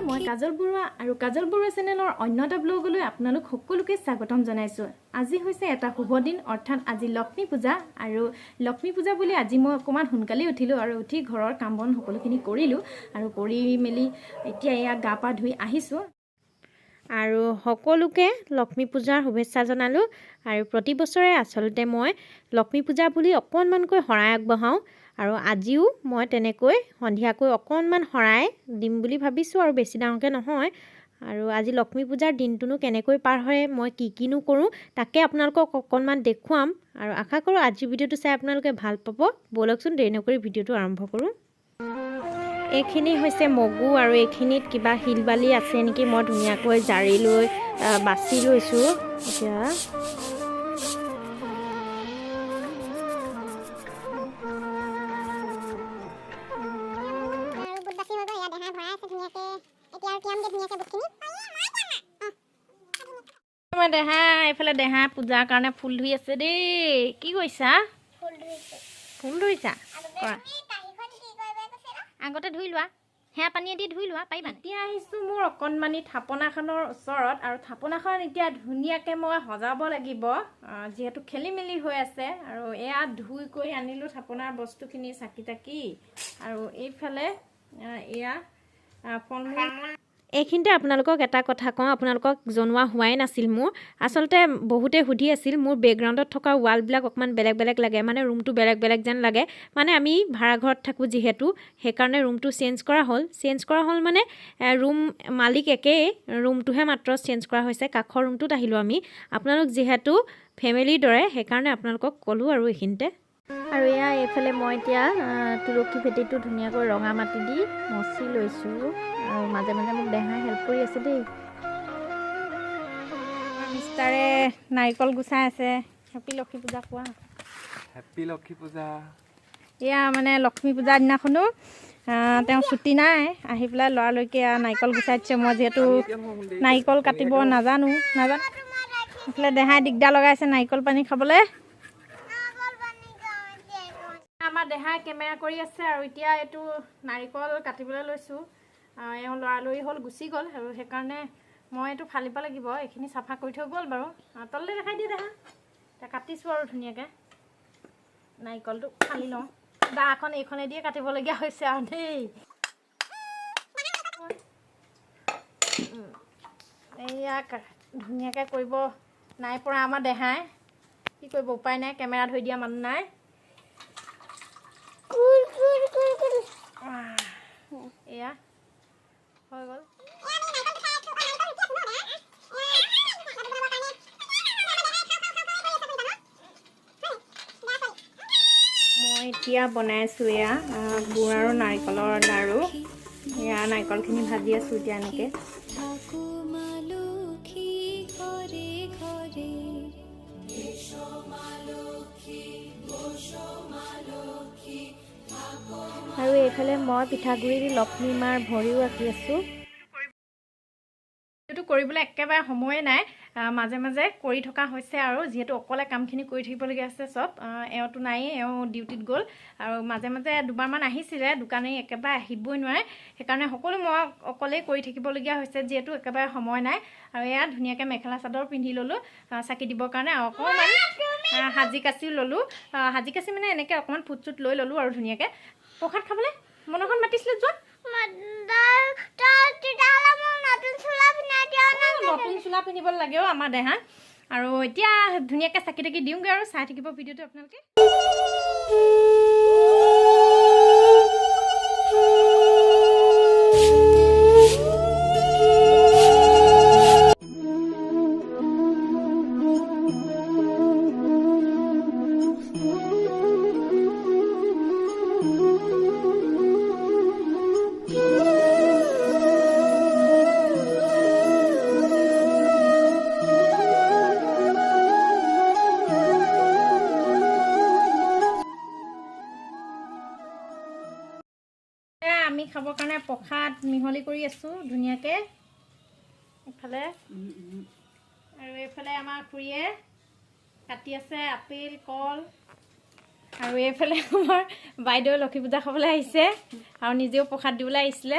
মই কাজল বৰুৱা আৰু কাজল বৰুৱা চেনেলৰ অন্য এটা ব্লগলৈ আপোনালোক সকলোকে স্বাগতম জনাইছোঁ। আজি হৈছে এটা শুভ দিন, অৰ্থাৎ আজি লক্ষ্মী পূজা। আৰু লক্ষ্মী পূজা বুলি আজি মই অকণমান সোনকালে উঠিলোঁ আৰু উঠি ঘৰৰ কাম বন সকলোখিনি কৰিলোঁ আৰু কৰি মেলি এতিয়া এয়া গা পা ধুই আহিছোঁ। আৰু সকলোকে লক্ষ্মী পূজাৰ শুভেচ্ছা জনালোঁ। আৰু প্ৰতি বছৰে আচলতে মই লক্ষ্মী পূজা বুলি অকণমানকৈ শৰাই আগবঢ়াওঁ আৰু আজিও মই তেনেকৈ সন্ধিয়াকৈ অকণমান শৰাই দিম বুলি ভাবিছোঁ আৰু বেছি ডাঙৰকৈ নহয়। আৰু আজি লক্ষ্মী পূজাৰ দিনটোনো কেনেকৈ পাৰ হয়, মই কিনো কৰোঁ তাকে আপোনালোকক অকণমান দেখুৱাম আৰু আশা কৰোঁ আজিৰ ভিডিঅ'টো চাই আপোনালোকে ভাল পাব। ব'লকচোন দেৰি নকৰি ভিডিঅ'টো আৰম্ভ কৰোঁ। এইখিনি হৈছে মগু আৰু এইখিনিত কিবা শিল বালি আছে নেকি, মই ধুনীয়াকৈ জাৰি লৈ বাছি লৈছোঁ। এতিয়া দেহা এইফালে দেহা পূজাৰ কাৰণে ফুল ধুই আছে দেই। কি কৰিছা? ফুল ধুইছা? আগতে ধুই লোৱা, সেয়া পানীয়ে দি ধুই লোৱা পাৰিবা। এতিয়া আহিছোঁ মোৰ অকণমানি থাপনাখনৰ ওচৰত আৰু থাপনাখন এতিয়া ধুনীয়াকৈ মই সজাব লাগিব, যিহেতু খেলি মেলি হৈ আছে। আৰু এয়া ধুই কৰি আনিলোঁ থাপনাৰ বস্তুখিনি, চাকি তাকি। আৰু এইফালে এয়া ফল মূল। এইখিনিতে আপোনালোকক এটা কথা কওঁ, আপোনালোকক জনোৱা হোৱাই নাছিল মোৰ। আচলতে বহুতে সুধি আছিল মোৰ বেকগ্ৰাউণ্ডত থকা ৱালবিলাক অকণমান বেলেগ বেলেগ লাগে, মানে ৰুমটো বেলেগ বেলেগ যেন লাগে। মানে আমি ভাড়াঘৰত থাকোঁ যিহেতু, সেইকাৰণে ৰুমটো চেঞ্জ কৰা হ'ল মানে ৰুম মালিক একেই, ৰুমটোহে মাত্ৰ চেঞ্জ কৰা হৈছে। কাষৰ ৰুমটোত আহিলোঁ আমি, আপোনালোক যিহেতু ফেমিলিৰ দৰে সেইকাৰণে আপোনালোকক ক'লোঁ আৰু এইখিনিতে। আৰু এয়া এইফালে মই এতিয়া তুলসী ভেটিটো ধুনীয়াকৈ ৰঙা মাটি দি মচি লৈছোঁ আৰু মাজে মাজে মোক দেহাই হেল্প কৰি আছে দেই। মিষ্টাৰে নাৰিকল গুচাই আছে। হেপী লক্ষ্মী পূজা কোৱা। হেপী লক্ষ্মী পূজা। এয়া মানে লক্ষ্মী পূজাৰ দিনাখনো তেওঁ ছুটি নাই, আহি পেলাই লৰালৰিকৈ নাৰিকল গুচাই দিছে। মই যিহেতু নাৰিকল কাটিব নাজানো। এইফালে দেহাই দিগদাৰ লগাইছে নাৰিকল পানী খাবলৈ। আমাৰ দেহাই কেমেৰা কৰি আছে আৰু এতিয়া এইটো নাৰিকল কাটিবলৈ লৈছোঁ। এওঁ লৰালৰি হ'ল, গুচি গ'ল আৰু সেইকাৰণে মই এইটো ফালিব লাগিব। এইখিনি চাফা কৰি থৈ গ'ল বাৰু, তললৈ দেখাই দিয়ে দেহা। এতিয়া কাটিছোঁ আৰু ধুনীয়াকৈ নাৰিকলটো ফালি লওঁ। দাখন এইখনেদিয়ে কাটিবলগীয়া হৈছে আৰু দেই। এয়া ধুনীয়াকৈ কৰিব নাই পৰা আমাৰ দেহাই, কি কৰিব উপায় নাই, কেমেৰা ধৰি দিয়া মানুহ নাই। এয়া হৈ গ'ল। মই এতিয়া বনাইছোঁ এয়া গুড় আৰু নাৰিকলৰ লাড়ু। এয়া নাৰিকলখিনি ভাজি আছোঁ এতিয়া এনেকৈ। আৰু এইফালে মই পিঠাগুড়ি দি লক্ষ্মী মাৰ ভৰিও আঁকি আছোঁ। এইটো কৰিবলৈ একেবাৰে সময়ে নাই, মাজে মাজে কৰি থকা হৈছে আৰু যিহেতু অকলে কামখিনি কৰি থাকিবলগীয়া আছে চব। এওঁতো নায়েই, এওঁ ডিউটিত গ'ল। আৰু মাজে মাজে দুবাৰমান আহিছিলে, দোকানী একেবাৰে আহিবই নোৱাৰে, সেইকাৰণে সকলো মই অকলেই কৰি থাকিবলগীয়া হৈছে যিহেতু একেবাৰে সময় নাই। আৰু এয়া ধুনীয়াকৈ মেখেলা চাদৰ পিন্ধি ল'লোঁ চাকি দিবৰ কাৰণে, আৰু অকণমান সাজি কাচিও ল'লোঁ। সাজি কাচি মানে এনেকৈ অকণমান ফুট চুট লৈ ল'লোঁ আৰু ধুনীয়াকৈ প্ৰসাদ খাবলৈ মনখন মাতিছিলে। যোৱা নতুন চোলা পিন্ধিব লাগেও আমাৰ দেহা। আৰু এতিয়া ধুনীয়াকৈ চাকি তাকি দিওঁগৈ আৰু চাই থাকিব ভিডিঅ'টো আপোনালোকে। আমি খাবৰ কাৰণে প্ৰসাদ মিহলি কৰি আছোঁ ধুনীয়াকৈ এইফালে। আৰু এইফালে আমাৰ খুৰীয়ে কাটি আছে আপেল, কল। আৰু এইফালে আমাৰ বাইদেউ লক্ষী পূজা খাবলৈ আহিছে আৰু নিজেও প্ৰসাদ দিবলৈ আহিছিলে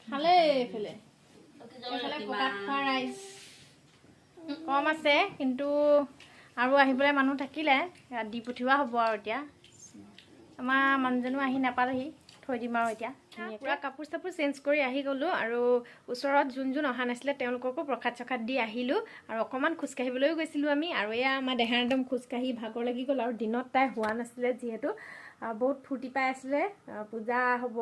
খালে এইফালে প্ৰসাদ খোৱা ৰাইজ কম আছে কিন্তু আৰু আহিবলৈ মানুহ থাকিলে দি পঠিওৱা হ'ব আৰু এতিয়া আমাৰ মানুহজনো আহি নাপালেহি থৈ দিম আৰু এতিয়া পুৰা কাপোৰ চাপোৰ চেঞ্জ কৰি আহি গ'লোঁ আৰু ওচৰত যোন অহা নাছিলে তেওঁলোককো প্ৰসাদ চসাদ দি আহিলোঁ আৰু অকণমান খোজকাঢ়িবলৈও গৈছিলোঁ আমি আৰু এয়া আমাৰ দেহাৰ একদম খোজকাঢ়ি ভাগৰ লাগি গ'ল আৰু দিনত তাই হোৱা নাছিলে যিহেতু বহুত ফূৰ্তি পাই আছিলে পূজা হ'ব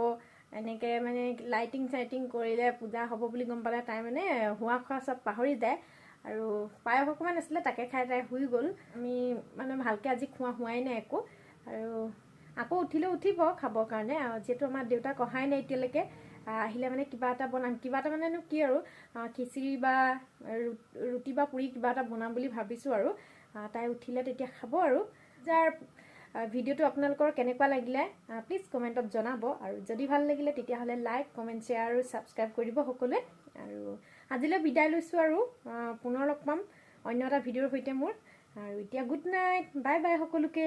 এনেকৈ মানে লাইটিং চাইটিং কৰিলে পূজা হ'ব বুলি গম পালে তাই মানে হোৱা খোৱা চব পাহৰি যায় আৰু পায়স অকণমান আছিলে তাকে খাই তাই শুই গ'ল আমি মানে ভালকৈ আজি খোৱা হোৱাই নাই একো আৰু আকৌ উঠিলেও উঠিব খাবৰ কাৰণে যিহেতু আমাৰ দেউতাক অহাই নাই এতিয়ালৈকে আহিলে মানে কিবা এটা বনাম কিবা এটা মানেনো কি আৰু খিচিৰি বা ৰুটি বা পুৰি কিবা এটা বনাম বুলি ভাবিছোঁ আৰু তাই উঠিলে তেতিয়া খাব আৰু যাৰ ভিডিঅ'টো আপোনালোকৰ কেনেকুৱা লাগিলে প্লিজ কমেণ্টত জনাব আৰু যদি ভাল লাগিলে তেতিয়াহ'লে লাইক কমেণ্ট শ্বেয়াৰ আৰু ছাবস্ক্ৰাইব কৰিব সকলোৱে আৰু আজিলৈ বিদায় লৈছোঁ আৰু পুনৰ লগ পাম অন্য এটা ভিডিঅ'ৰ সৈতে মোৰ আৰু এতিয়া গুড নাইট বাই বাই সকলোকে